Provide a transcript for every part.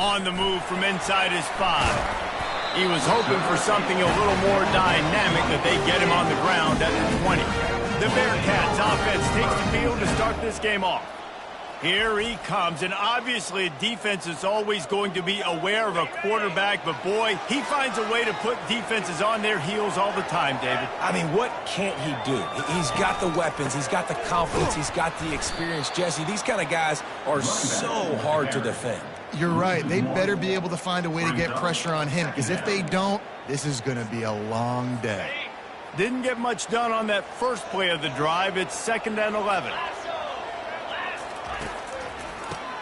On the move from inside his 5. He was hoping for something a little more dynamic, that they get him on the ground at the 20. The Bearcats offense takes the field to start this game off. Here he comes, and obviously defense is always going to be aware of a quarterback, but boy, he finds a way to put defenses on their heels all the time, David. I mean, what can't he do? He's got the weapons, he's got the confidence, he's got the experience. Jesse, these kind of guys are so hard to defend. You're right. They better be able to find a way to get pressure on him, because if they don't, this is going to be a long day. Didn't get much done on that first play of the drive. It's 2nd and 11.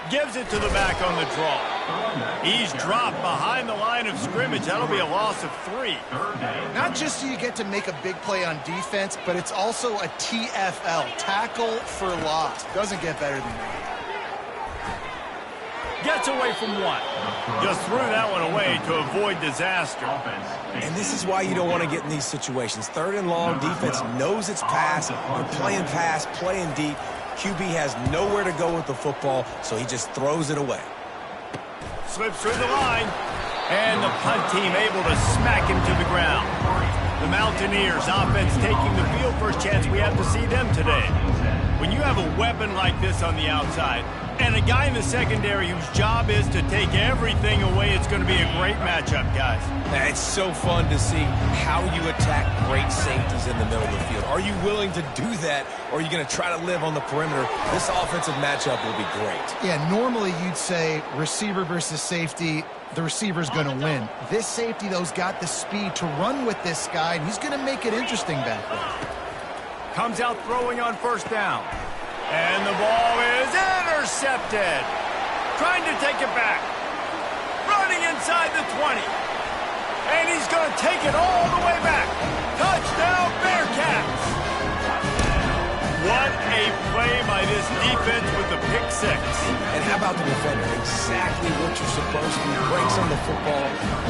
Gives it to the back on the draw. He's dropped behind the line of scrimmage. That'll be a loss of 3. Not just do you get to make a big play on defense, but it's also a TFL, tackle for loss. Doesn't get better than that. Gets away from 1. Just threw that one away to avoid disaster. And this is why you don't want to get in these situations. 3rd and long, defense knows it's pass. They're playing pass, playing deep. QB has nowhere to go with the football, so he just throws it away. Slips through the line, and the punt team able to smack him to the ground. The Mountaineers offense taking the field. First chance we have to see them today. When you have a weapon like this on the outside, and a guy in the secondary whose job is to take everything away, it's going to be a great matchup, guys. It's so fun to see how you attack great safeties in the middle of the field. Are you willing to do that, or are you going to try to live on the perimeter? This offensive matchup will be great. Yeah, normally you'd say receiver versus safety, the receiver's going to win. This safety, though's got the speed to run with this guy, and he's going to make it interesting back there. Comes out throwing on 1st down. And the ball is intercepted. Trying to take it back. Running inside the 20. And he's going to take it all the way back. Touchdown, Bearcats. What a play by this defense with the pick 6. And how about the defender? Exactly what you're supposed to do. Breaks on the football,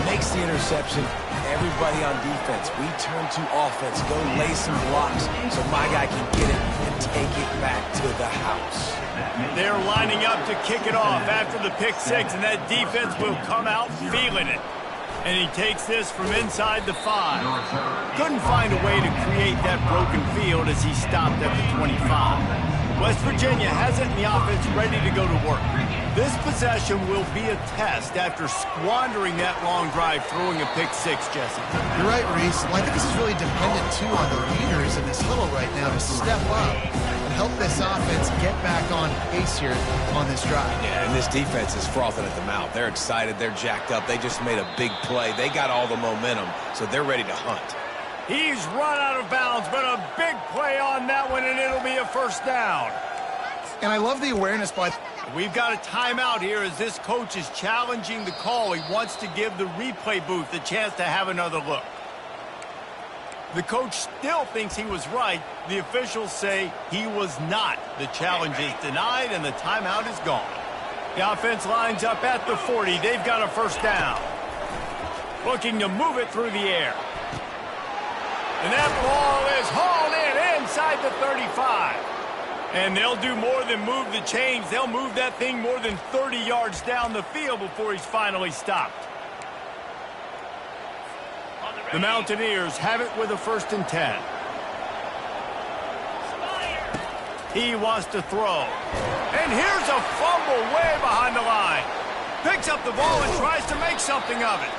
makes the interception. Everybody on defense, we turn to offense. Go lay some blocks so my guy can get it and take it back to the house. They're lining up to kick it off after the pick 6, and that defense will come out feeling it. And he takes this from inside the 5. Couldn't find a way to create that broken field as he stopped at the 25. West Virginia has it in the offense ready to go to work. This possession will be a test after squandering that long drive throwing a pick 6, Jesse. You're right, Reese. Well, I think this is really dependent, too, on the leaders in this huddle right now to step up and help this offense get back on pace here on this drive. Yeah, and this defense is frothing at the mouth. They're excited. They're jacked up. They just made a big play. They got all the momentum, so they're ready to hunt. He's run out of bounds, but a big play on that one, and it'll be a 1st down. And I love the awareness by... We've got a timeout here as this coach is challenging the call. He wants to give the replay booth a chance to have another look. The coach still thinks he was right. The officials say he was not. The challenge is denied, and the timeout is gone. The offense lines up at the 40. They've got a 1st down. Looking to move it through the air. And that ball is hauled in inside the 35. And they'll do more than move the chains. They'll move that thing more than 30 yards down the field before he's finally stopped. The Mountaineers have it with a 1st and 10. He wants to throw. And here's a fumble way behind the line. Picks up the ball and tries to make something of it.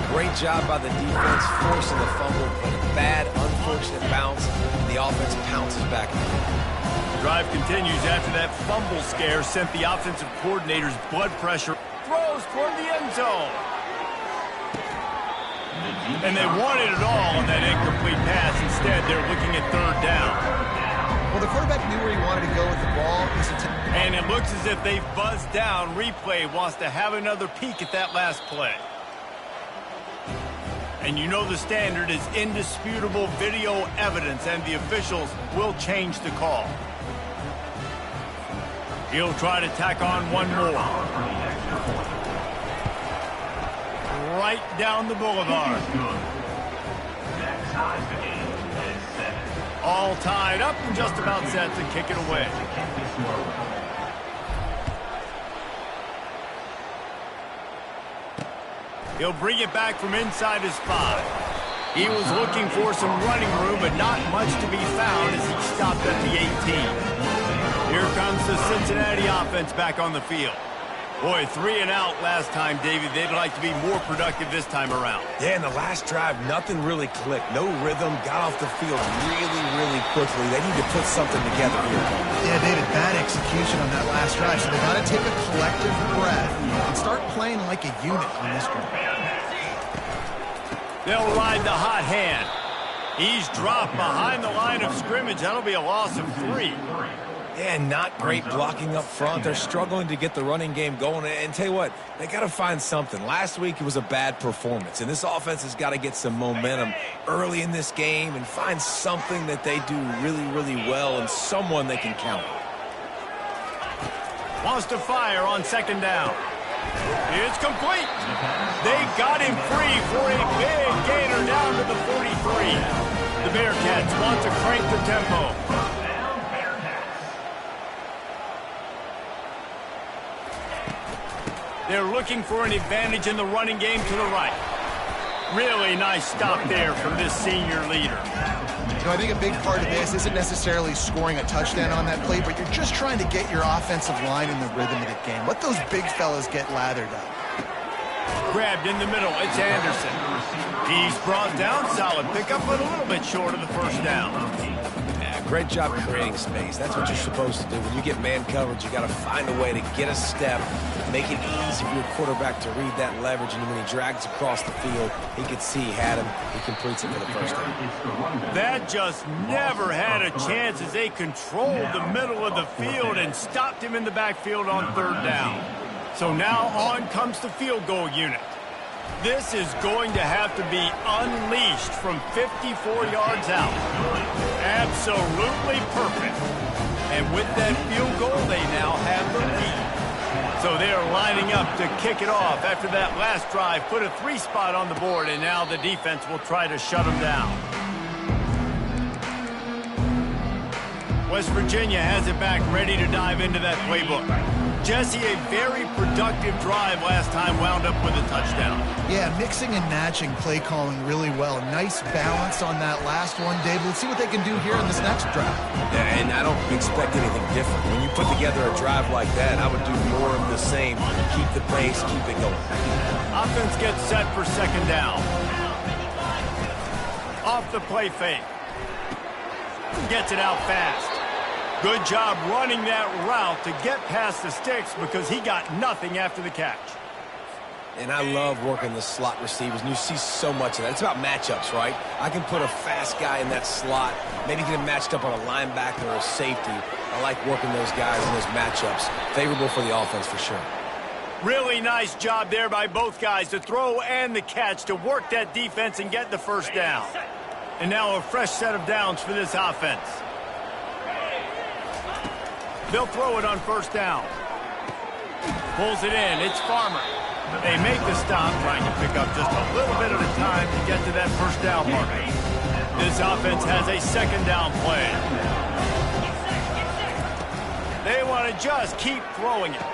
Great job by the defense, forcing the fumble, but a bad, unfortunate bounce, and the offense pounces back. The drive continues after that fumble scare sent the offensive coordinator's blood pressure. Throws toward the end zone. And they wanted it all on that incomplete pass. Instead, they're looking at 3rd down. Well, the quarterback knew where he wanted to go with the ball. And it looks as if they've buzzed down. Replay wants to have another peek at that last play. And you know the standard is indisputable video evidence, and the officials will change the call. He'll try to tack on one more. Right down the boulevard. All tied up and just about set to kick it away. He'll bring it back from inside his 5. He was looking for some running room, but not much to be found as he stopped at the 18. Here comes the Cincinnati offense back on the field. Boy, 3 and out last time, David. They'd like to be more productive this time around. Yeah, in the last drive, nothing really clicked. No rhythm, got off the field really quickly. They need to put something together here. Yeah, David, bad execution on that last drive, so they got to take a collective breath and start playing like a unit on this one. They'll ride the hot hand. He's dropped behind the line of scrimmage. That'll be a loss of 3. Yeah, not great blocking up front. They're struggling to get the running game going. And tell you what, they got to find something. Last week, it was a bad performance. And this offense has got to get some momentum early in this game and find something that they do really well and someone they can count on. Wants to fire on 2nd down. It's complete. They got him free for a big gainer down to the 43. The Bearcats want to crank the tempo. They're looking for an advantage in the running game to the right. Really nice stop there from this senior leader. You know, I think a big part of this isn't necessarily scoring a touchdown on that play, but you're just trying to get your offensive line in the rhythm of the game. Let those big fellas get lathered up. Grabbed in the middle, it's Anderson. He's brought down, solid pickup, but a little bit short of the 1st down. Great job creating space. That's what you're supposed to do. When you get man coverage, you got to find a way to get a step, make it easy for your quarterback to read that leverage, and when he drags across the field, he can see he had him. He completes it for the 1st down. That just never had a chance as they controlled the middle of the field and stopped him in the backfield on 3rd down. So now on comes the field goal unit. This is going to have to be unleashed from 54 yards out. Absolutely perfect. And with that field goal, they now have the lead. So they are lining up to kick it off after that last drive. Put a 3 spot on the board, and now the defense will try to shut them down. West Virginia has it back, ready to dive into that playbook. Jesse, a very productive drive last time, wound up with a touchdown. Yeah, mixing and matching play calling really well. Nice balance on that last one, David. Let's see what they can do here in this next drive. Yeah, and I don't expect anything different. When you put together a drive like that, I would do more of the same. Keep the pace, keep it going. Offense gets set for 2nd down. Off the play fake. Gets it out fast. Good job running that route to get past the sticks because he got nothing after the catch. And I love working the slot receivers, and you see so much of that. It's about matchups, right? I can put a fast guy in that slot, maybe get him matched up on a linebacker or a safety. I like working those guys in those matchups. Favorable for the offense for sure. Really nice job there by both guys, the throw and the catch, to work that defense and get the 1st down. And now a fresh set of downs for this offense. They'll throw it on 1st down. Pulls it in. It's Farmer. They make the stop, trying to pick up just a little bit at a time to get to that 1st down mark. This offense has a 2nd down play. They want to just keep throwing it.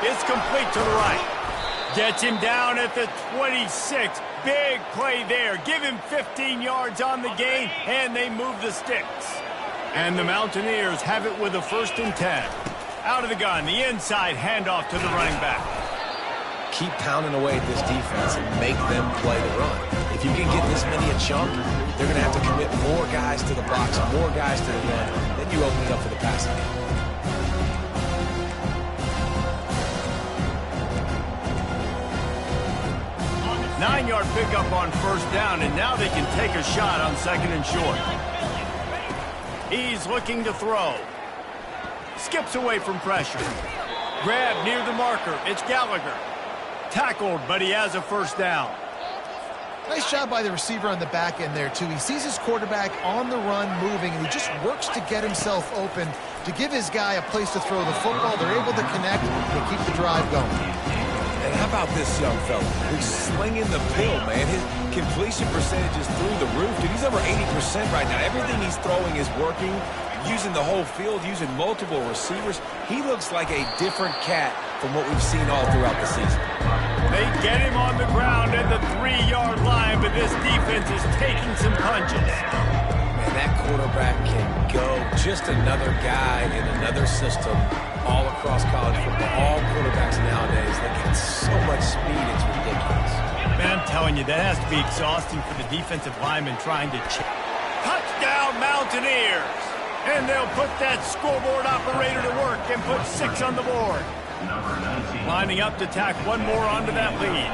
It's complete to the right. Gets him down at the 26. Big play there. Give him 15 yards on the gain, and they move the sticks. And the Mountaineers have it with a 1st and 10. Out of the gun, the inside handoff to the running back. Keep pounding away at this defense and make them play the run. If you can get this many a chunk, they're going to have to commit more guys to the box, more guys to the run. Then you open it up for the passing game. 9-yard pickup on 1st down, and now they can take a shot on 2nd and short. He's looking to throw. Skips away from pressure. Grabbed near the marker. It's Gallagher. Tackled, but he has a 1st down. Nice job by the receiver on the back end there, too. He sees his quarterback on the run moving, and he just works to get himself open to give his guy a place to throw the football. They're able to connect and keep the drive going. And how about this young fella? He's slinging the pill, man. His completion percentage is through the roof. Dude, he's over 80% right now. Everything he's throwing is working, using the whole field, using multiple receivers. He looks like a different cat from what we've seen all throughout the season. They get him on the ground at the 3-yard line, but this defense is taking some punches. Man, that quarterback can go. Just another guy in another system all across college football. All quarterbacks nowadays, they got so much speed, it's ridiculous. Man, I'm telling you, that has to be exhausting for the defensive lineman trying to check. Touchdown, Mountaineers! And they'll put that scoreboard operator to work and put 6 on the board. Lining up to tack one more onto that lead.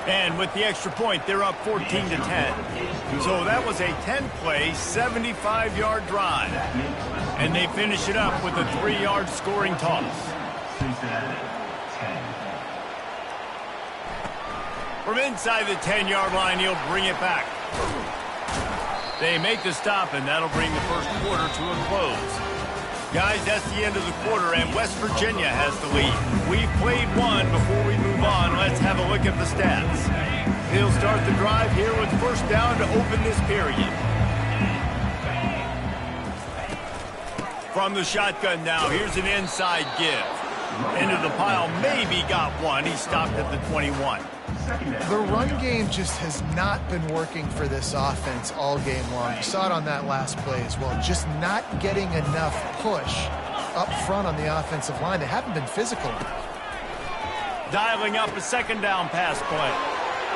And with the extra point, they're up 14-10. So that was a 10-play, 75-yard drive. And they finish it up with a 3-yard scoring toss. From inside the 10-yard line, he'll bring it back. They make the stop, and that'll bring the first quarter to a close. Guys, that's the end of the quarter, and West Virginia has the lead. We've played one. Before we move on, let's have a look at the stats. He'll start the drive here with first down to open this period. From the shotgun now, here's an inside give. Into the pile, maybe got one. He stopped at the 21. The run game just has not been working for this offense all game long. You saw it on that last play as well. Just not getting enough push up front on the offensive line. They haven't been physical. Dialing up a second down pass play.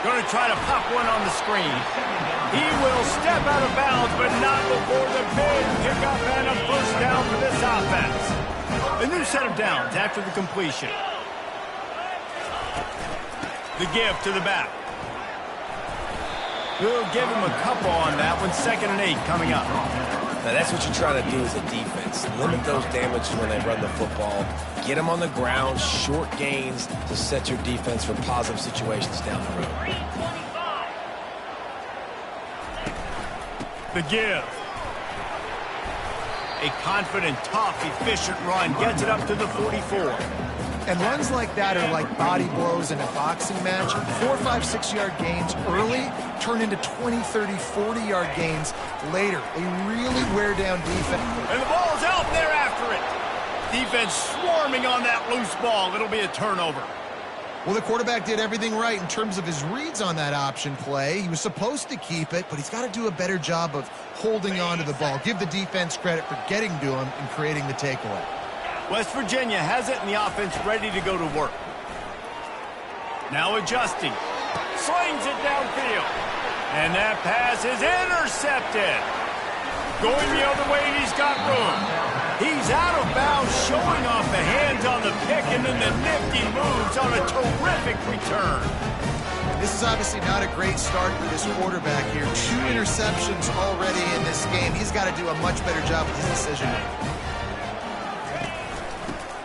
Going to try to pop one on the screen. He will step out of bounds, but not before the big pickup and a first down for this offense. A new set of downs after the completion. The give to the back. We'll give him a couple on that one. 2nd and 8 coming up. Now, that's what you try to do as a defense. Limit those damages when they run the football. Get them on the ground, short gains to set your defense for positive situations down the road. The give. A confident, tough, efficient run. Gets it up to the 44. And runs like that are like body blows in a boxing match. 4, 5, 6-yard gains early turn into 20, 30, 40-yard gains later. They really wear down defense. And the ball's out there after it. Defense swarming on that loose ball. It'll be a turnover. Well, the quarterback did everything right in terms of his reads on that option play. He was supposed to keep it, but he's got to do a better job of holding on to the ball. Give the defense credit for getting to him and creating the takeaway. West Virginia has it, and the offense ready to go to work. Now adjusting. Slings it downfield. And that pass is intercepted. Going the other way, he's got room. He's out of bounds, showing off the hands on the pick, and then the nifty moves on a terrific return. This is obviously not a great start for this quarterback here. 2 interceptions already in this game. He's got to do a much better job with his decision-making.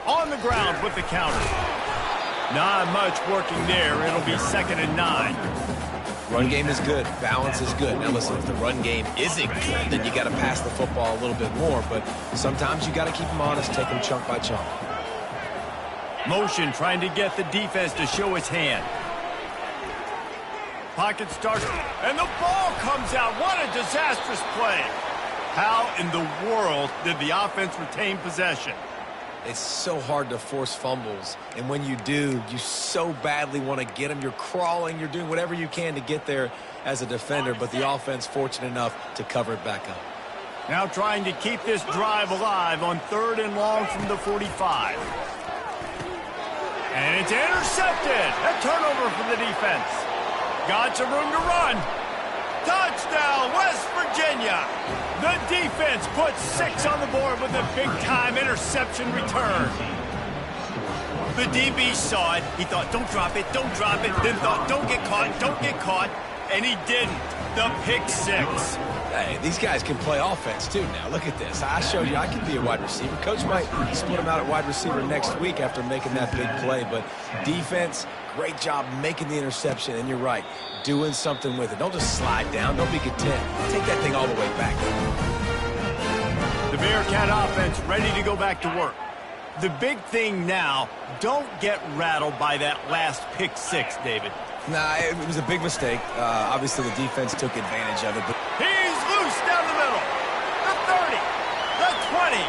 On the ground with the counter. Not much working there. It'll be 2nd and 9. Run game is good. Balance is good. Now, listen, if the run game isn't good, then you got to pass the football a little bit more. But sometimes you got to keep them honest, take them chunk by chunk. Motion trying to get the defense to show its hand. Pocket starts, and the ball comes out. What a disastrous play. How in the world did the offense retain possession? It's so hard to force fumbles, and when you do, you so badly want to get them. You're crawling, you're doing whatever you can to get there as a defender, but the offense fortunate enough to cover it back up. Now trying to keep this drive alive on 3rd and long from the 45. And it's intercepted. A turnover for the defense. Got some room to run. Touchdown, West Virginia. The defense puts 6 on the board with a big-time interception return. The DB saw it. He thought, don't drop it, don't drop it. Then thought, don't get caught. And he didn't. The pick 6. Hey, these guys can play offense, too, now. Look at this. I showed you I can be a wide receiver. Coach might split him out at wide receiver next week after making that big play. But defense, great job making the interception. And you're right, doing something with it. Don't just slide down. Don't be content. Take that thing all the way back. The Bearcat offense ready to go back to work. The big thing now, don't get rattled by that last pick 6, David. Nah, it was a big mistake. Obviously, the defense took advantage of it. But he's loose down the middle. The 30, the 20.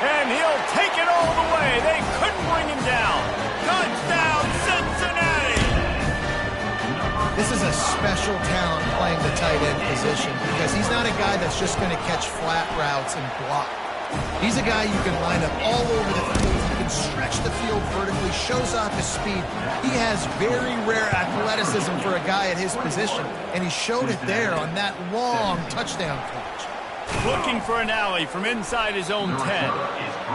And he'll take it all the way. They couldn't bring him down. Touchdown, This is a special talent playing the tight end position because he's not a guy that's just going to catch flat routes and block. He's a guy you can line up all over the field. He can stretch the field vertically, shows off his speed. He has very rare athleticism for a guy at his position, and he showed it there on that long touchdown catch. Looking for an alley from inside his own 10,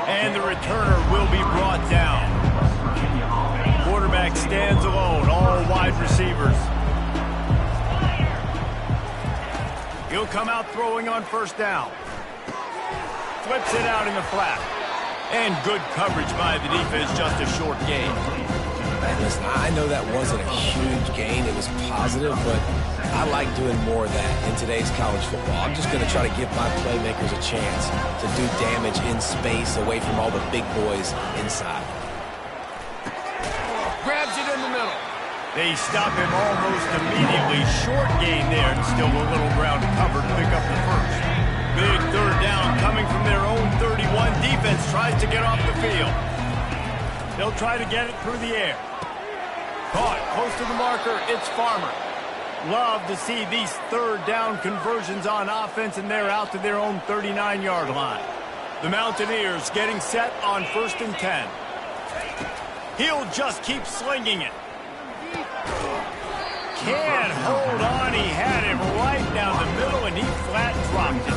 and the returner will be brought down. Quarterback stands alone, all wide receivers. He'll come out throwing on first down. Flips it out in the flat. And good coverage by the defense, just a short gain. Man, listen, I know that wasn't a huge gain. It was positive, but I like doing more of that in today's college football. I'm just going to try to give my playmakers a chance to do damage in space away from all the big boys inside. Grabs it in the middle. They stop him almost immediately. Short gain there, and still a little ground to cover to pick up the first. Big third down coming from their own 31. Defense tries to get off the field. They'll try to get it through the air. Caught close to the marker. It's Farmer. Love to see these third down conversions on offense, and they're out to their own 39-yard line. The Mountaineers getting set on 1st and 10. He'll just keep slinging it. Can't hold on. He had him right down the middle, and he flat dropped it.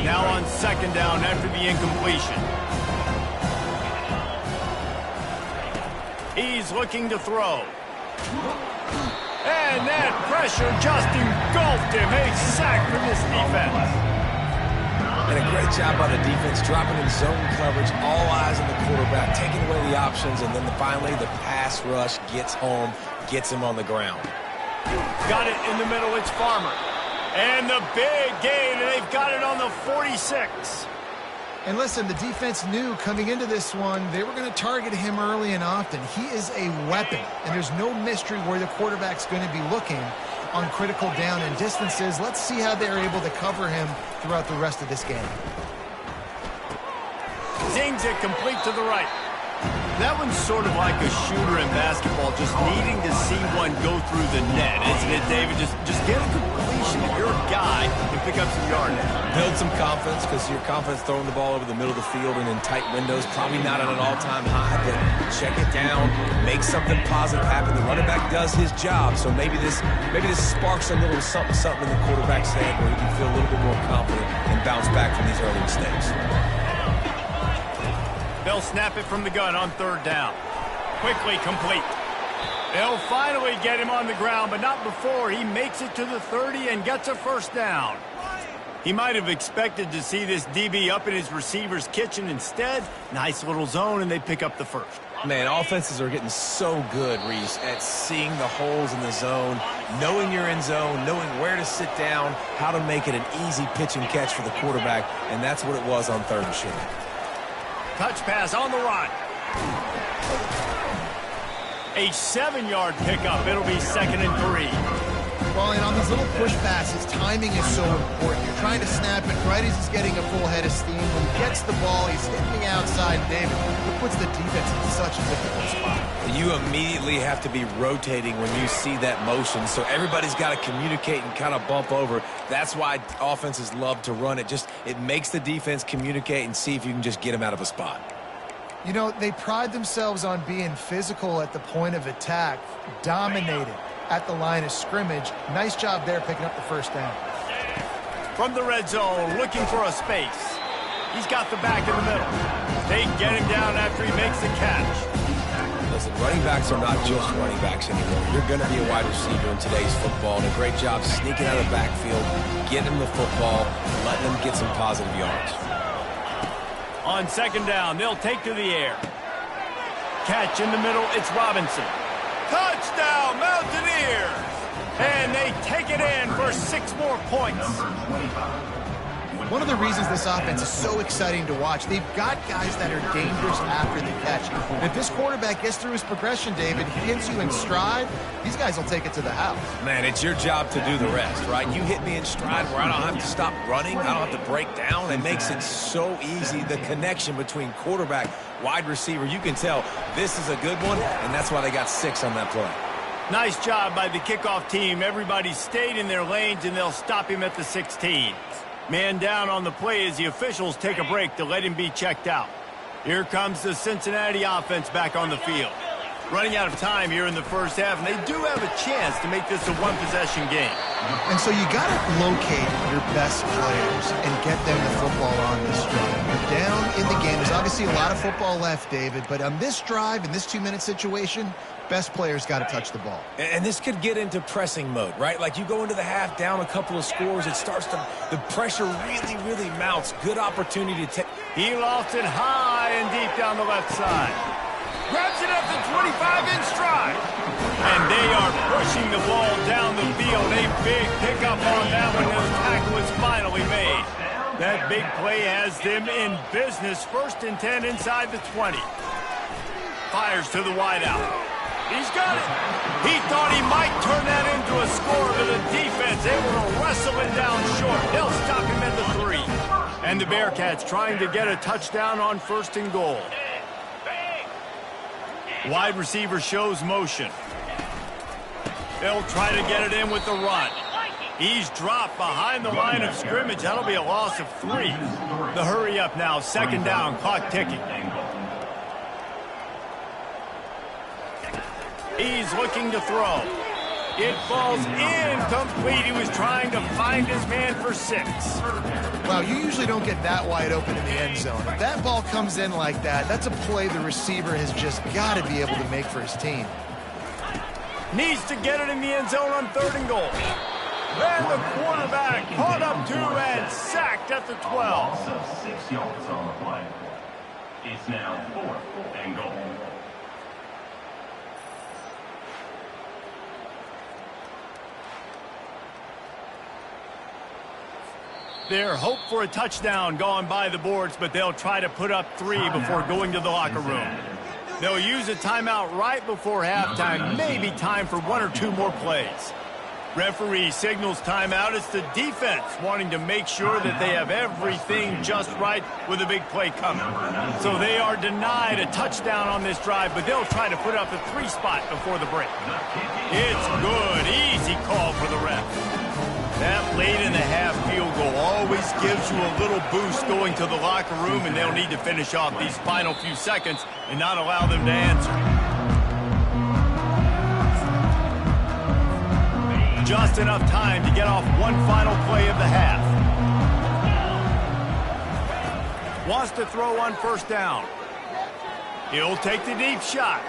Now on 2nd down after the incompletion. He's looking to throw. And that pressure just engulfed him. A sack from this defense. And a great job by the defense, dropping in zone coverage, all eyes on the quarterback, taking away the options, and then finally the pass rush gets home, gets him on the ground. Got it in the middle, it's Farmer. And the big gain, and they've got it on the 46. And listen, the defense knew coming into this one, they were going to target him early and often. He is a weapon, and there's no mystery where the quarterback's going to be looking on critical down and distances. Let's see how they're able to cover him throughout the rest of this game. Zings it complete to the right. That one's sort of like a shooter in basketball, just needing to see one go through the net, isn't it, David? Just get a completion if you're a guy and pick up some yardage. Build some confidence, because your confidence throwing the ball over the middle of the field and in tight windows, probably not at an all-time high, but check it down, make something positive happen. The running back does his job, so maybe this sparks a little something in the quarterback's head where he can feel a little bit more confident and bounce back from these early mistakes. They'll snap it from the gun on 3rd down. Quickly complete. They'll finally get him on the ground, but not before he makes it to the 30 and gets a 1st down. He might have expected to see this DB up in his receiver's kitchen. Instead, nice little zone, and they pick up the first. Man, offenses are getting so good, Reese, at seeing the holes in the zone, knowing you're in zone, knowing where to sit down, how to make it an easy pitch and catch for the quarterback, and that's what it was on 3rd and short. Touch pass on the run. A 7-yard pickup. It'll be 2nd and 3. Well, and on these little push passes, timing is so important. You're trying to snap it right as he's getting a full head of steam. When he gets the ball, he's hitting the outside, David. It puts the defense in such a difficult spot. You immediately have to be rotating when you see that motion, so everybody's got to communicate and kind of bump over. That's why offenses love to run it. It makes the defense communicate and see if you can just get them out of a spot. You know, they pride themselves on being physical at the point of attack, dominated at the line of scrimmage. Nice job there picking up the 1st down. From the red zone, looking for a space. He's got the back in the middle. They get him down after he makes the catch. Listen, running backs are not just running backs anymore. You're going to be a wide receiver in today's football, and a great job sneaking out of the backfield, getting them the football, letting them get some positive yards. On 2nd down, they'll take to the air. Catch in the middle, it's Robinson. Touchdown, Mountaineers! And they take it in for 6 more points. One of the reasons this offense is so exciting to watch, they've got guys that are dangerous after the catch. And if this quarterback gets through his progression, David, he hits you in stride, these guys will take it to the house. Man, it's your job to do the rest, right? You hit me in stride where I don't have to stop running, I don't have to break down. It makes it so easy, the connection between quarterback, wide receiver. You can tell this is a good one, and that's why they got 6 on that play. Nice job by the kickoff team. Everybody stayed in their lanes, and they'll stop him at the 16. Man down on the play as the officials take a break to let him be checked out. Here comes the Cincinnati offense back on the field. Running out of time here in the first half, and they do have a chance to make this a one-possession game. And so you got to locate your best players and get them the football on this drive. You're down in the game. There's obviously a lot of football left, David, but on this drive, in this 2-minute situation, best players got to touch the ball. And this could get into pressing mode, right? Like you go into the half down a couple of scores, it starts to, the pressure really, really mounts. Good opportunity to take. He lofts it high and deep down the left side. Grabs it at the 25 in stride. And they are pushing the ball down the field. A big pickup on that one. The tackle is finally made. That big play has them in business. 1st and 10 inside the 20. Fires to the wideout. He's got it. He thought he might turn that into a score, but the defense able to wrestle it down short. They'll stop him at the 3. And the Bearcats trying to get a touchdown on 1st and goal. Wide receiver shows motion. They'll try to get it in with the run. He's dropped behind the line of scrimmage. That'll be a loss of 3. The hurry up now. 2nd down. Clock ticking. He's looking to throw. It falls incomplete. He was trying to find his man for 6. Wow, you usually don't get that wide open in the end zone. If that ball comes in like that, that's a play the receiver has just got to be able to make for his team. Needs to get it in the end zone on 3rd and goal. And the quarterback caught up to and sacked at the 12. So 6 yards on the play. It's now 4th and goal. Their hope for a touchdown gone by the boards, but they'll try to put up 3 before going to the locker room. They'll use a timeout right before halftime, maybe time for 1 or 2 more plays. Referee signals timeout. It's the defense wanting to make sure that they have everything just right with a big play coming. So they are denied a touchdown on this drive, but they'll try to put up a 3 spot before the break. It's good. Easy call for the ref. That late-in-the-half field goal always gives you a little boost going to the locker room, and they'll need to finish off these final few seconds and not allow them to answer. Just enough time to get off one final play of the half. Wants to throw on 1st down. He'll take the deep shot.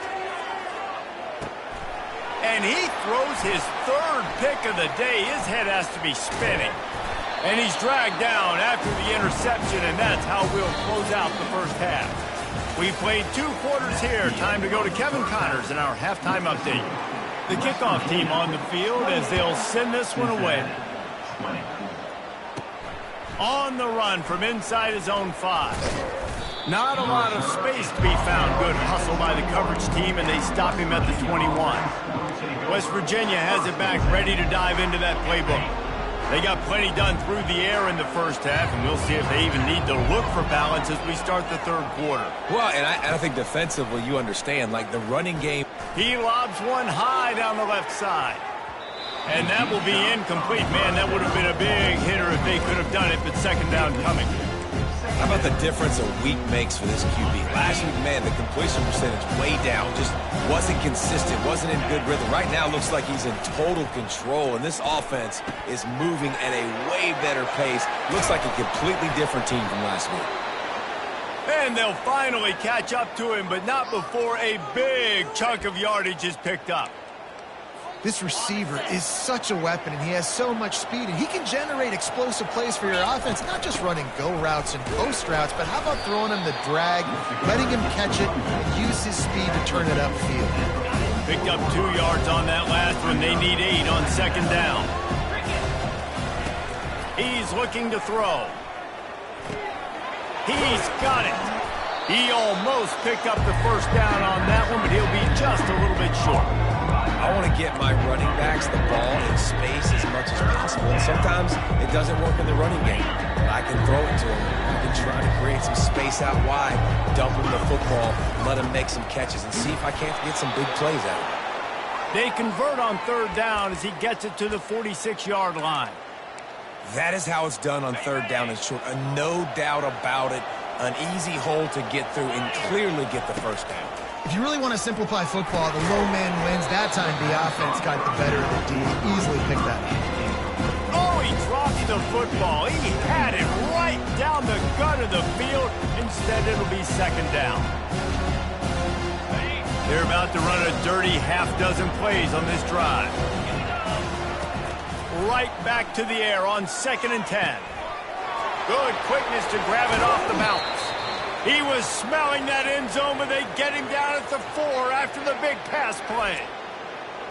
And he throws his 3rd pick of the day. His head has to be spinning. And he's dragged down after the interception, and that's how we'll close out the first half. We played 2 quarters here. Time to go to Kevin Connors in our halftime update. The kickoff team on the field as they'll send this one away. On the run from inside his own 5. Not a lot of space to be found. Good hustle by the coverage team, and they stop him at the 21. West Virginia has it back, ready to dive into that playbook. They got plenty done through the air in the first half, and we'll see if they even need to look for balance as we start the 3rd quarter. Well, and I think defensively, you understand, like the running game. He lobs one high down the left side. And that will be incomplete. Man, that would have been a big hitter if they could have done it, but 2nd down coming. How about the difference a week makes for this QB? Last week, man, the completion percentage way down. Just wasn't consistent, wasn't in good rhythm. Right now, looks like he's in total control, and this offense is moving at a way better pace. Looks like a completely different team from last week. And they'll finally catch up to him, but not before a big chunk of yardage is picked up. This receiver is such a weapon, and he has so much speed, and he can generate explosive plays for your offense, not just running go routes and post routes, but how about throwing him the drag, letting him catch it, and use his speed to turn it upfield. Picked up 2 yards on that last one. They need 8 on 2nd down. He's looking to throw. He's got it. He almost picked up the first down on that one, but he'll be just a little bit short. I want to get my running backs the ball in space as much as possible. And sometimes it doesn't work in the running game. But I can throw it to him. I can try to create some space out wide, dump him the football, let him make some catches, and see if I can't get some big plays out of him. They convert on third down as he gets it to the 46-yard line. That is how it's done on third down and short. No doubt about it. An easy hole to get through and clearly get the first down. If you really want to simplify football, the low man wins. That time the offense got the better of the D. Easily picked that up. Oh, he drops the football. He had it right down the gut of the field. Instead, it'll be second down. They're about to run a dirty half-dozen plays on this drive. Right back to the air on 2nd and 10. Good quickness to grab it off the bounce. He was smelling that end zone, but they get him down at the 4 after the big pass play.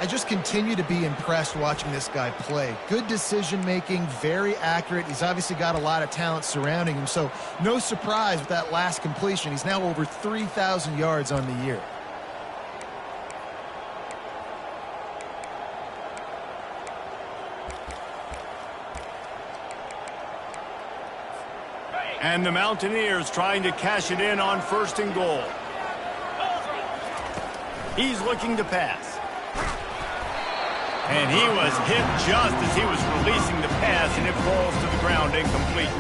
I just continue to be impressed watching this guy play. Good decision-making, very accurate. He's obviously got a lot of talent surrounding him, so no surprise with that last completion. He's now over 3,000 yards on the year. And the Mountaineers trying to cash it in on 1st and goal. He's looking to pass. And he was hit just as he was releasing the pass, and it falls to the ground incomplete.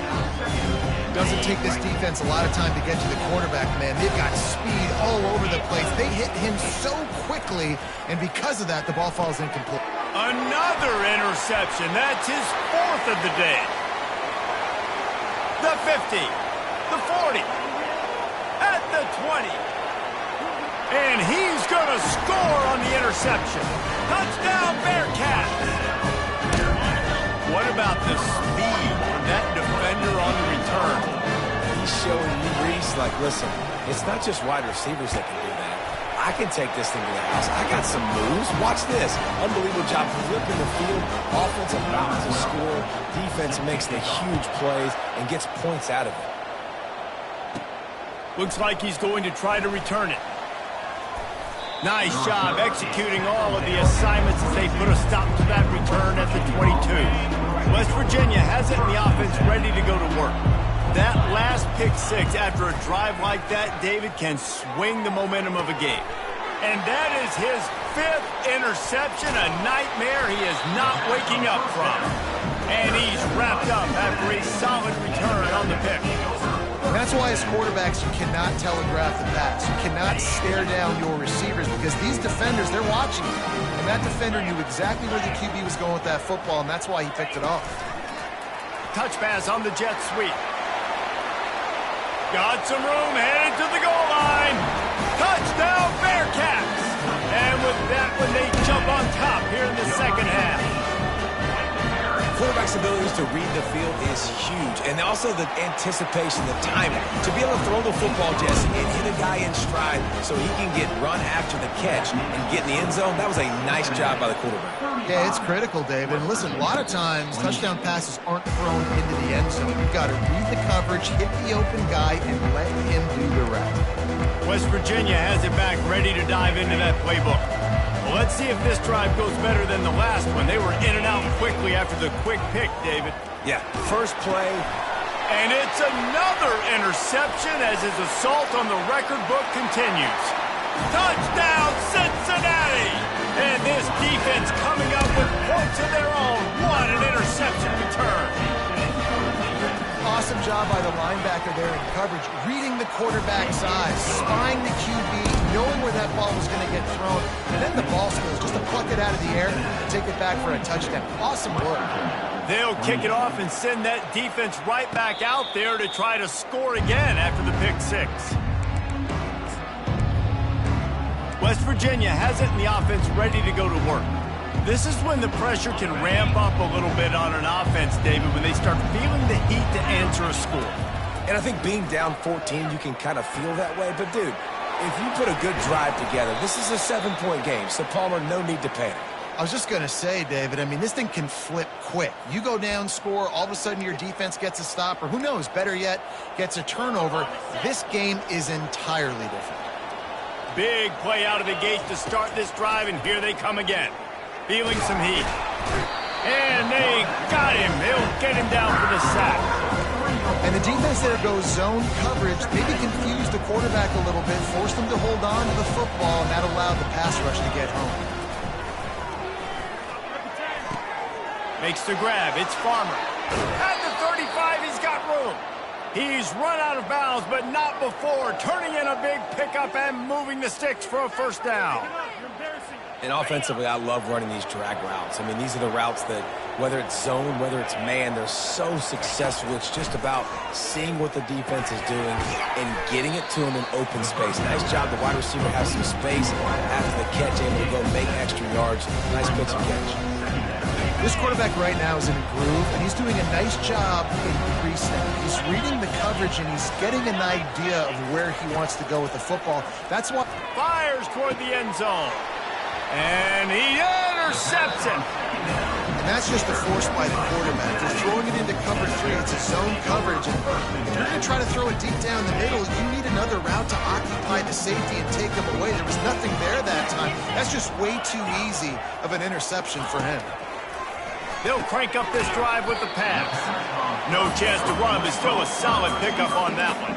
Doesn't take this defense a lot of time to get to the quarterback, man. They've got speed all over the place. They hit him so quickly, and because of that, the ball falls incomplete. Another interception. That's his 4th of the day. The 50, the 40, at the 20. And he's going to score on the interception. Touchdown, Bearcats. What about the speed from that defender on the return? He's showing me, Reese, like, listen, it's not just wide receivers that can do that. I can take this thing to the house. I got some moves. Watch this. Unbelievable job flipping the field. Offense about to score. Defense makes the huge plays and gets points out of it. Looks like he's going to try to return it. Nice job executing all of the assignments as they put a stop to that return at the 22. West Virginia has it in the offense ready to go to work. That last pick 6 after a drive like that, David, can swing the momentum of a game. And that is his 5th interception, a nightmare he is not waking up from. And he's wrapped up after a solid return on the pick. And that's why as quarterbacks, you cannot telegraph the pass. You cannot stare down your receivers because these defenders, they're watching you. And that defender knew exactly where the QB was going with that football, and that's why he picked it off. Touch pass on the jet sweep. Got some room, headed to the goal line. Touchdown, Bearcats! And with that one, they jump on top here in the second half. Quarterback's abilities to read the field is huge, and also the anticipation, the timing. To be able to throw the football, Jesse, and hit a guy in stride so he can get run after the catch and get in the end zone, that was a nice job by the quarterback. Yeah, it's critical, David. And listen, a lot of times, touchdown passes aren't thrown into the end zone. You've got to read the coverage, hit the open guy, and let him do the rest. West Virginia has it back, ready to dive into that playbook. Well, let's see if this drive goes better than the last one. They were in and out quickly after the quick pick, David. Yeah, first play. And it's another interception as his assault on the record book continues. Touchdown, Cincinnati! And this defense coming up with points of their own. What an interception return. Awesome job by the linebacker there in coverage, reading the quarterback's eyes, spying the QB, knowing where that ball was going to get thrown, and then the ball skills, just to pluck it out of the air and take it back for a touchdown. Awesome work. They'll kick it off and send that defense right back out there to try to score again after the pick 6. West Virginia has it in the offense ready to go to work. This is when the pressure can ramp up a little bit on an offense, David, when they start feeling the heat to answer a score. And I think being down 14, you can kind of feel that way. But, dude, if you put a good drive together, this is a 7-point game. So, Palmer, no need to panic. I was just going to say, David, I mean, this thing can flip quick. You go down, score, all of a sudden your defense gets a stop, or who knows, better yet, gets a turnover. This game is entirely different. Big play out of the gate to start this drive, and here they come again. Feeling some heat. And they got him. They'll get him down for the sack. And the defense there goes zone coverage, maybe confused the quarterback a little bit, forced him to hold on to the football, and that allowed the pass rush to get home. Makes the grab. It's Farmer. At the 35, he's got room. He's run out of bounds, but not before turning in a big pickup and moving the sticks for a first down. And offensively, I love running these drag routes. I mean, these are the routes that, whether it's zone, whether it's man, they're so successful. It's just about seeing what the defense is doing and getting it to them in open space. Nice job. The wide receiver has some space after the catch, able to go make extra yards. Nice pitch and catch. This quarterback right now is in a groove, and he's doing a nice job in pre-snap. He's reading the coverage, and he's getting an idea of where he wants to go with the football. That's why... Fires toward the end zone. And he intercepts it. And that's just a force by the quarterback. They're throwing it into cover 3. It's a zone coverage. And if you're going to try to throw it deep down the middle, you need another route to occupy the safety and take him away. There was nothing there that time. That's just way too easy of an interception for him. They'll crank up this drive with the pass. No chance to run, but still a solid pickup on that one.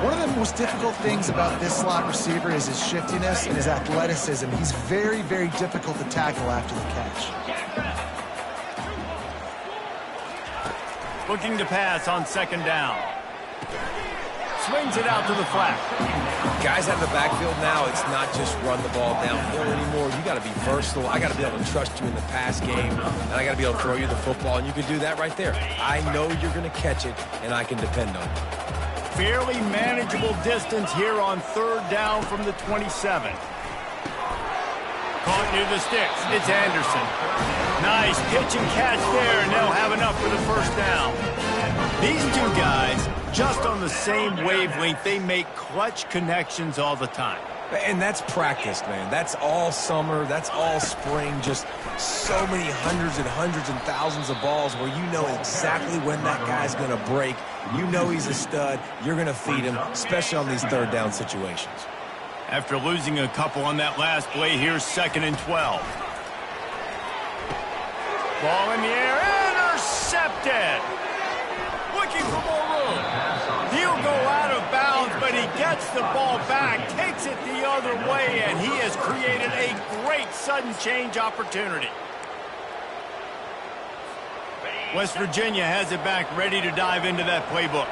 One of the most difficult things about this slot receiver is his shiftiness and his athleticism. He's very, very difficult to tackle after the catch. Looking to pass on second down. Swings it out to the flat. Guys out of the backfield now, it's not just run the ball downhill anymore. You got to be versatile. I got to be able to trust you in the pass game, and I got to be able to throw you the football, and you can do that right there. I know you're going to catch it, and I can depend on it. Fairly manageable distance here on third down from the 27. Caught near the sticks. It's Anderson. Nice pitch and catch there, and they'll have enough for the first down. These two guys, just on the same wavelength, they make clutch connections all the time. And that's practice, man. That's all summer. That's all spring. Just so many hundreds and thousands of balls where you know exactly when that guy's going to break. You know he's a stud. You're going to feed him, especially on these third down situations. After losing a couple on that last play, here's 2nd and 12. Ball in the air, intercepted. Looking for more room. He'll go out of bounds, but he gets the ball back, takes it the other way, and he has created a great sudden change opportunity. West Virginia has it back, ready to dive into that playbook.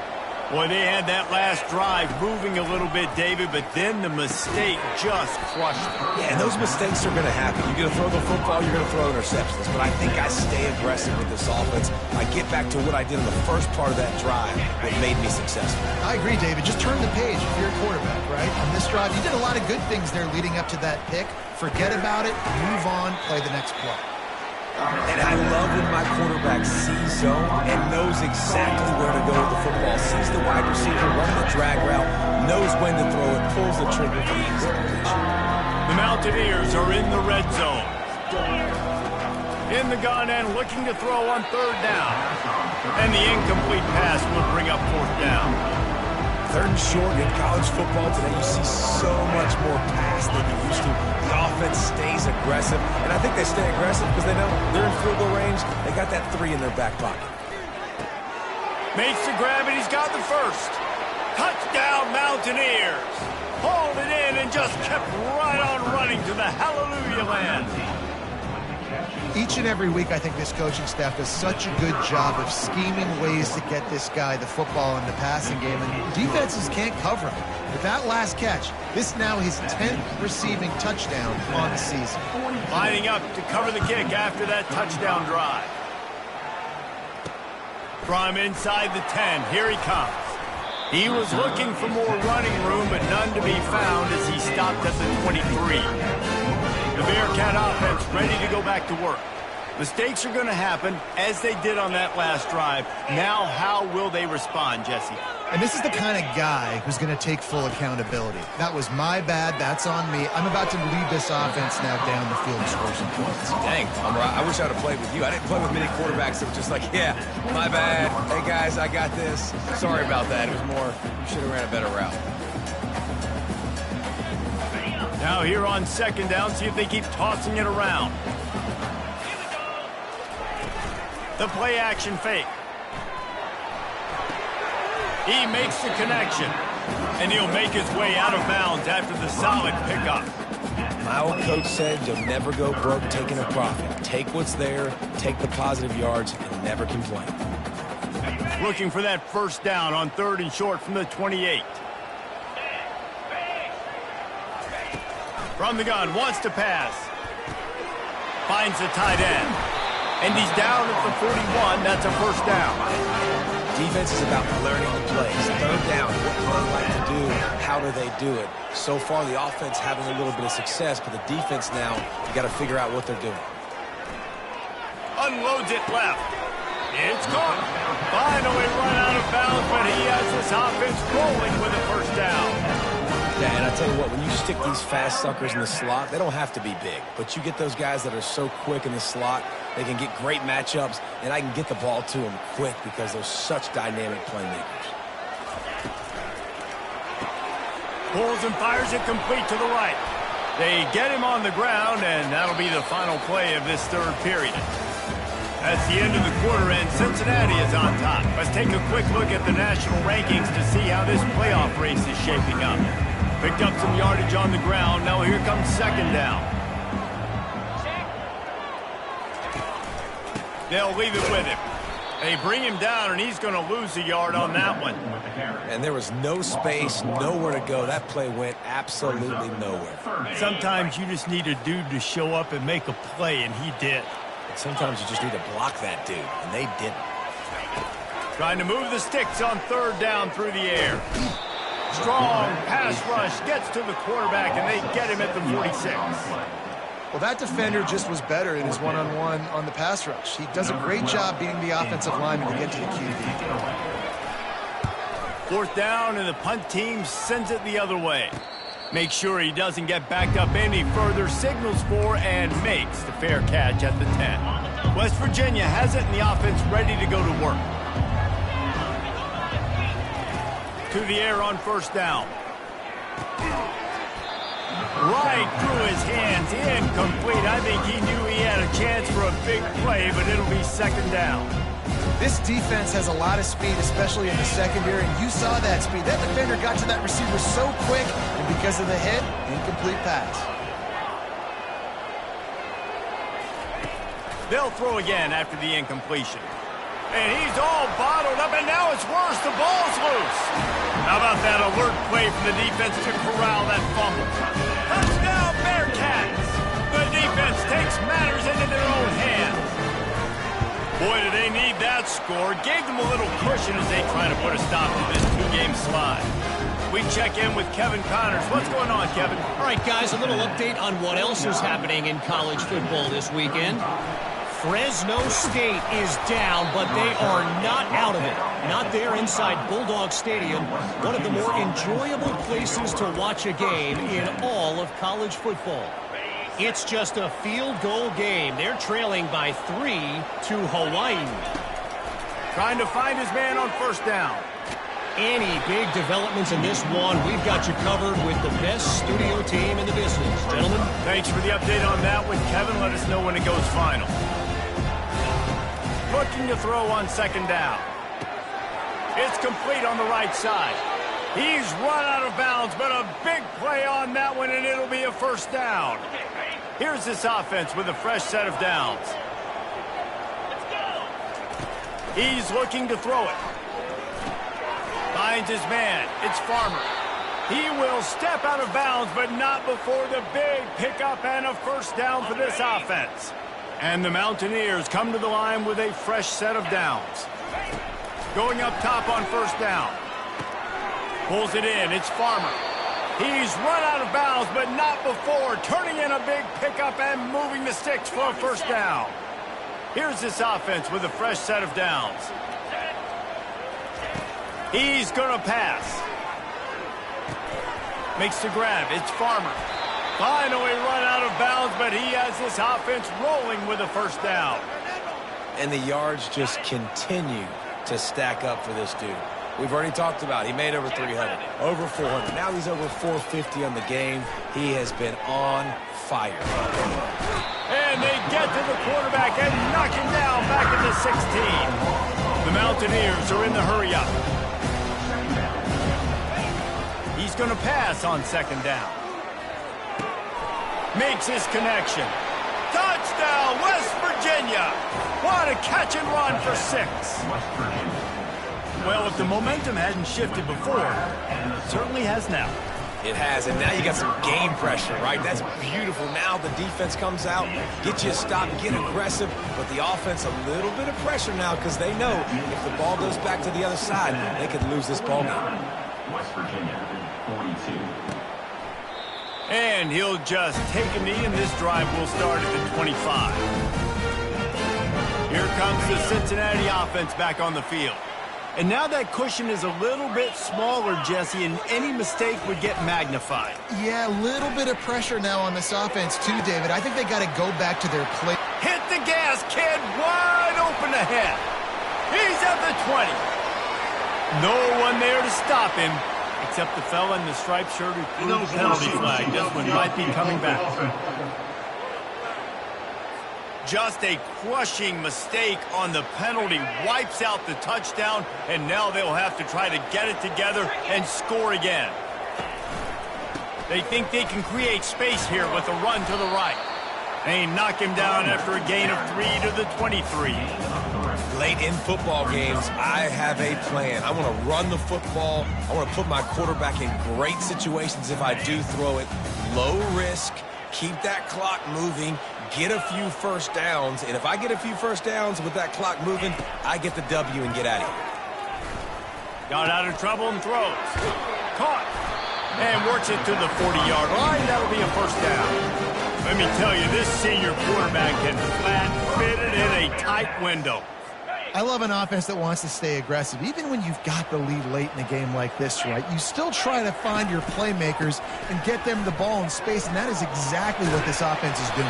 Boy, they had that last drive moving a little bit, David, but then the mistake just crushed them. Yeah, and those mistakes are going to happen. You're going to throw the football, you're going to throw interceptions. But I think I stay aggressive with this offense. I get back to what I did in the first part of that drive that made me successful. I agree, David. Just turn the page if you're a quarterback, right? On this drive, you did a lot of good things there leading up to that pick. Forget about it, move on, play the next play. And I love when my quarterback sees zone and knows exactly where to go with the football. Sees the wide receiver, running the drag route, knows when to throw it, pulls the trigger for the easy completion. The Mountaineers are in the red zone. In the gun and looking to throw on third down. And the incomplete pass will bring up fourth down. Third and short in college football today, you see so much more pass than you used to. The offense stays aggressive, and I think they stay aggressive because they know they're in field goal range. They got that 3 in their back pocket. Makes the grab, and he's got the first. Touchdown, Mountaineers. Hauled it in and just kept right on running to the hallelujah land. Each and every week, I think this coaching staff does such a good job of scheming ways to get this guy the football in the passing game, and defenses can't cover him. With that last catch, this now his 10th receiving touchdown on the season. Lining up to cover the kick after that touchdown drive. From inside the 10, here he comes. He was looking for more running room, but none to be found as he stopped at the 23. The Bearcat offense ready to go back to work. Mistakes are going to happen, as they did on that last drive. Now, how will they respond, Jesse? And this is the kind of guy who's going to take full accountability. That was my bad. That's on me. I'm about to lead this offense now down the field and score some points. Dang, I wish I'd have played with you. I didn't play with many quarterbacks that were just like, yeah, my bad. Hey, guys, I got this. Sorry about that. It was more, you should have ran a better route. Now here on second down, see if they keep tossing it around. The play action fake. He makes the connection, and he'll make his way out of bounds after the solid pickup. My old coach said you'll never go broke taking a profit. Take what's there, take the positive yards, and never complain. Looking for that first down on 3rd and short from the 28. From the gun, wants to pass. Finds the tight end. And he's down at the 41. That's a first down. Defense is about learning the plays. 3rd down, what do they like to do? How do they do it? So far, the offense having a little bit of success, but the defense now, you got to figure out what they're doing. Unloads it left. It's caught. Finally run out of bounds, but he has this offense rolling with a first down. Yeah, and I tell you what, when you stick these fast suckers in the slot, they don't have to be big. But you get those guys that are so quick in the slot, they can get great matchups, and I can get the ball to them quick because they're such dynamic playmakers. Pulls and fires it complete to the right. They get him on the ground, and that'll be the final play of this 3rd period. That's the end of the quarter, and Cincinnati is on top. Let's take a quick look at the national rankings to see how this playoff race is shaping up. Picked up some yardage on the ground. Now here comes second down. They'll leave it with him. They bring him down, and he's going to lose a yard on that one. And there was no space, nowhere to go. That play went absolutely nowhere. Sometimes you just need a dude to show up and make a play, and he did. Sometimes you just need to block that dude, and they didn't. Trying to move the sticks on 3rd down through the air. Strong pass rush gets to the quarterback, and they get him at the 46. Well, that defender just was better in his one-on-one on the pass rush. He does a great job beating the offensive lineman to get to the QB. 4th down, and the punt team sends it the other way. Make sure he doesn't get backed up any further, signals for and makes the fair catch at the 10. West Virginia has it and the offense ready to go to work. To the air on 1st down. Right through his hands, incomplete. I think he knew he had a chance for a big play, but it'll be 2nd down. This defense has a lot of speed, especially in the secondary, and you saw that speed. That defender got to that receiver so quick, and because of the hit, incomplete pass. They'll throw again after the incompletion. And he's all bottled up, and now it's worse. The ball's loose. How about that alert play from the defense to corral that fumble? Touchdown, Bearcats! The defense takes matters into their own hands. Boy, do they need that score. Gave them a little cushion as they try to put a stop to this 2-game slide. We check in with Kevin Connors. What's going on, Kevin? All right, guys, a little update on what else is happening in college football this weekend. Fresno State is down, but they are not out of it. Not there inside Bulldog Stadium, one of the more enjoyable places to watch a game in all of college football. It's just a field goal game. They're trailing by 3 to Hawaii. Trying to find his man on 1st down. Any big developments in this one, we've got you covered with the best studio team in the business. Gentlemen. Thanks for the update on that one, Kevin. Let us know when it goes final. Looking to throw on 2nd down. It's complete on the right side. He's run out of bounds, but a big play on that one, and it'll be a 1st down. Here's this offense with a fresh set of downs. He's looking to throw it. Finds his man. It's Farmer. He will step out of bounds, but not before the big pickup and a 1st down for this offense. And the Mountaineers come to the line with a fresh set of downs. Going up top on 1st down. Pulls it in. It's Farmer. He's run out of bounds, but not before turning in a big pickup and moving the sticks for a 1st down. Here's this offense with a fresh set of downs. He's going to pass. Makes the grab. It's Farmer. Finally run out of bounds, but he has this offense rolling with a first down. And the yards just continue to stack up for this dude. We've already talked about it. He made over 300, over 400. Now he's over 450 on the game. He has been on fire. And they get to the quarterback and knock him down back at the 16. The Mountaineers are in the hurry-up. He's going to pass on second down. Makes his connection. Touchdown, West Virginia. What a catch and run for 6. Well, if the momentum hadn't shifted before, it certainly has now. It has, and now you got some game pressure, right? That's beautiful. Now the defense comes out, get you a stop, get aggressive, but the offense a little bit of pressure now because they know if the ball goes back to the other side, they could lose this ball game. West Virginia, 42. And he'll just take a knee, and this drive will start at the 25. Here comes the Cincinnati offense back on the field. And now that cushion is a little bit smaller, Jesse, and any mistake would get magnified. Yeah, a little bit of pressure now on this offense too, David. I think they got to go back to their play. Hit the gas, kid. Wide open ahead. He's at the 20. No one there to stop him, except the fella in the striped shirt who threw the penalty flag. This one might be coming back. Just a crushing mistake on the penalty wipes out the touchdown, and now they'll have to try to get it together and score again. They think they can create space here with a run to the right. They knock him down after a gain of 3 to the 23. Late in football games, I have a plan. I want to run the football. I want to put my quarterback in great situations if I do throw it. Low risk, keep that clock moving, get a few first downs, and if I get a few first downs with that clock moving, I get the W and get out of here. Got out of trouble and throws. Caught. And works it to the 40-yard line. That'll be a first down. Let me tell you, this senior quarterback can flat fit it in a tight window. I love an offense that wants to stay aggressive. Even when you've got the lead late in a game like this, right, you still try to find your playmakers and get them the ball in space, and that is exactly what this offense is doing.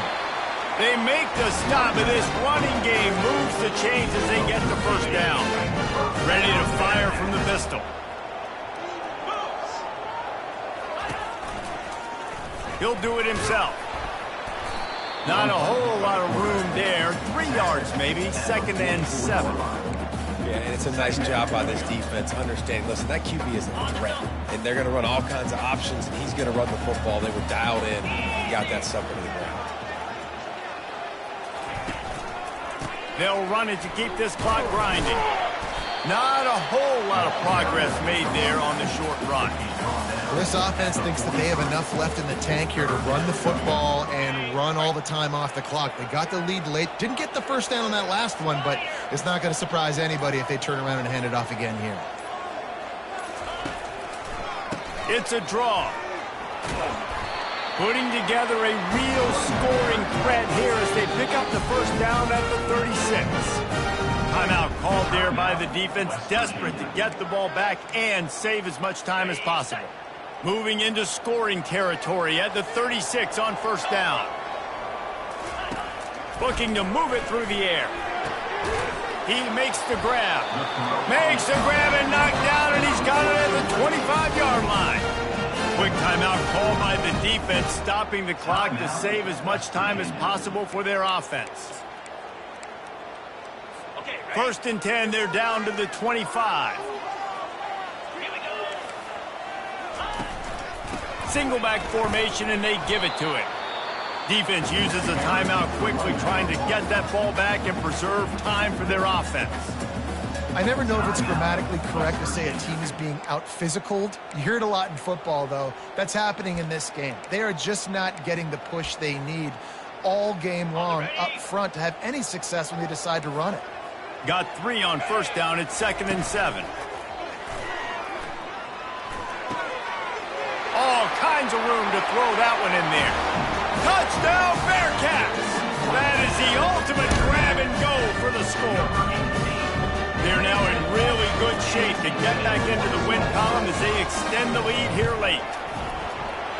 They make the stop, and this running game moves the chains as they get the first down. Ready to fire from the pistol. He'll do it himself. Not a whole lot of room there. 3 yards maybe, 2nd and 7. Yeah, and it's a nice job by this defense understanding, listen, that QB is a threat, and they're going to run all kinds of options, and he's going to run the football. They were dialed in. He got that sucker to the ground. They'll run it to keep this clock grinding. Not a whole lot of progress made there on the short run. This offense thinks that they have enough left in the tank here to run the football and run all the time off the clock. They got the lead late. Didn't get the first down on that last one, but it's not going to surprise anybody if they turn around and hand it off again here. It's a draw. Putting together a real scoring threat here as they pick up the first down at the 36. Timeout called there by the defense, desperate to get the ball back and save as much time as possible. Moving into scoring territory at the 36 on first down. Looking to move it through the air. He makes the grab. Makes the grab and knocked down, and he's got it at the 25-yard line. Quick timeout called by the defense, stopping the clock to save as much time as possible for their offense. 1st and 10, they're down to the 25. Single back formation, and they give it to it. Defense uses a timeout quickly, trying to get that ball back and preserve time for their offense. I never know if it's grammatically correct to say a team is being out-physicaled. You hear it a lot in football, though. That's happening in this game. They are just not getting the push they need all game long up front to have any success when they decide to run it. Got 3 on first down. It's 2nd and 7. All kinds of room to throw that one in there. Touchdown, Bearcats! That is the ultimate grab and go for the score. They're now in really good shape to get back into the win column as they extend the lead here late.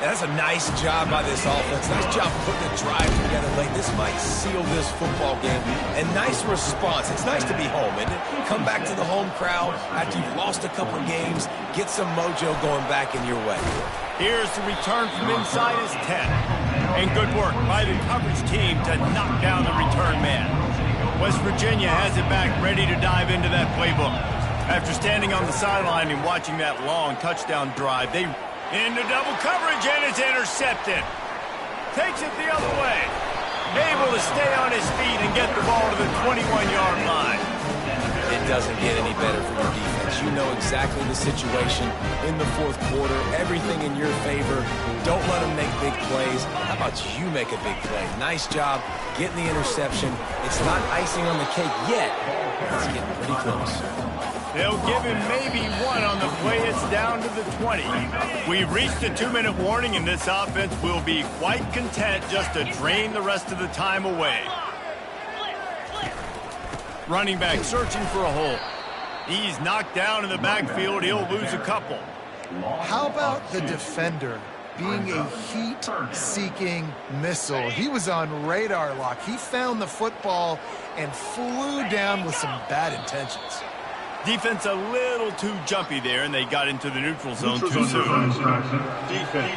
That's a nice job by this offense. Nice job putting a drive together late. This might seal this football game. And nice response. It's nice to be home, isn't it? Come back to the home crowd after you've lost a couple games. Get some mojo going back in your way. Here's the return from inside his 10. And good work by the coverage team to knock down the return man. West Virginia has it back ready to dive into that playbook. After standing on the sideline and watching that long touchdown drive, they into double coverage, and it's intercepted. Takes it the other way. Able to stay on his feet and get the ball to the 21-yard line. It doesn't get any better for your defense. You know exactly the situation in the fourth quarter. Everything in your favor. Don't let them make big plays. How about you make a big play? Nice job getting the interception. It's not icing on the cake yet. It's getting pretty close. They'll give him maybe one on the play. It's down to the 20. We've reached a 2-minute warning, and this offense will be quite content just to drain the rest of the time away. Running back searching for a hole. He's knocked down in the backfield. He'll lose a couple. How about the defender being a heat-seeking missile? He was on radar lock. He found the football and flew down with some bad intentions. Defense a little too jumpy there, and they got into the neutral zone too soon. Defense.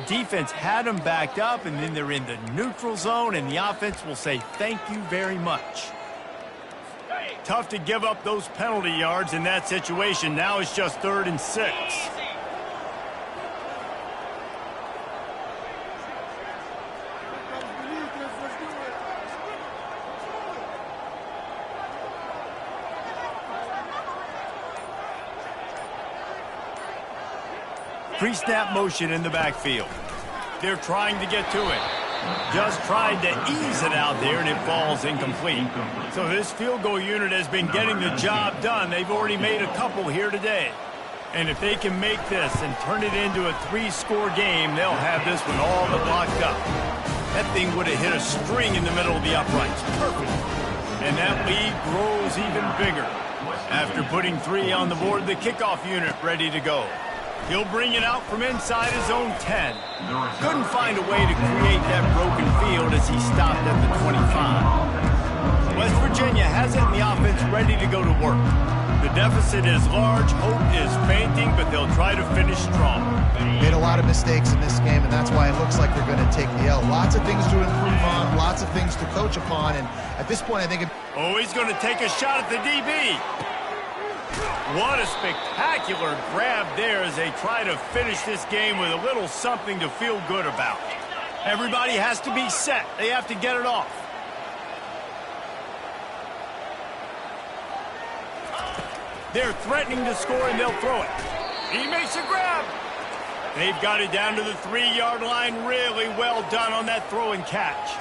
Defense had them backed up, and then they're in the neutral zone, and the offense will say thank you very much. Tough to give up those penalty yards in that situation. Now it's just 3rd and 6. Pre-snap motion in the backfield. They're trying to get to it. Just tried to ease it out there, and it falls incomplete. So this field goal unit has been getting the job done. They've already made a couple here today. And if they can make this and turn it into a 3-score game, they'll have this one all but locked up. That thing would have hit a string in the middle of the uprights. Perfect. And that lead grows even bigger. After putting 3 on the board, the kickoff unit ready to go. He'll bring it out from inside his own 10. Couldn't find a way to create that broken field as he stopped at the 25. West Virginia has it in the offense ready to go to work. The deficit is large, hope is fainting, but they'll try to finish strong. Made a lot of mistakes in this game, and that's why it looks like they're going to take the L. Lots of things to improve on, lots of things to coach upon, and at this point I think... Oh, he's going to take a shot at the DB. What a spectacular grab there as they try to finish this game with a little something to feel good about. Everybody has to be set. They have to get it off. They're threatening to score, and they'll throw it. He makes a grab. They've got it down to the 3-yard line. Really well done on that throw and catch.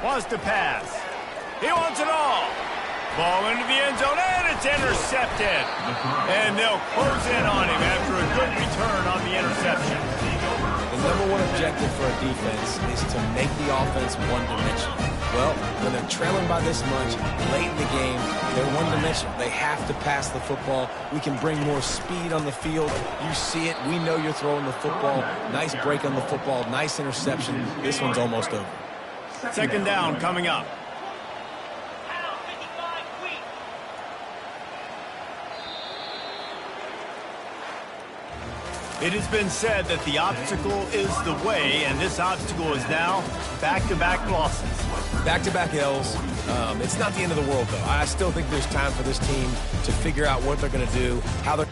Wants to pass. He wants it all. Ball into the end zone, and it's intercepted. And they'll close in on him after a good return on the interception. The #1 objective for a defense is to make the offense one-dimensional. Well, when they're trailing by this much, late in the game, they're one-dimensional. They have to pass the football. We can bring more speed on the field. You see it. We know you're throwing the football. Nice break on the football. Nice interception. This one's almost over. 2nd down coming up. It has been said that the obstacle is the way, and this obstacle is now back-to-back losses. Back-to-back L's. It's not the end of the world, though. I still think there's time for this team to figure out what they're going to do, how they're...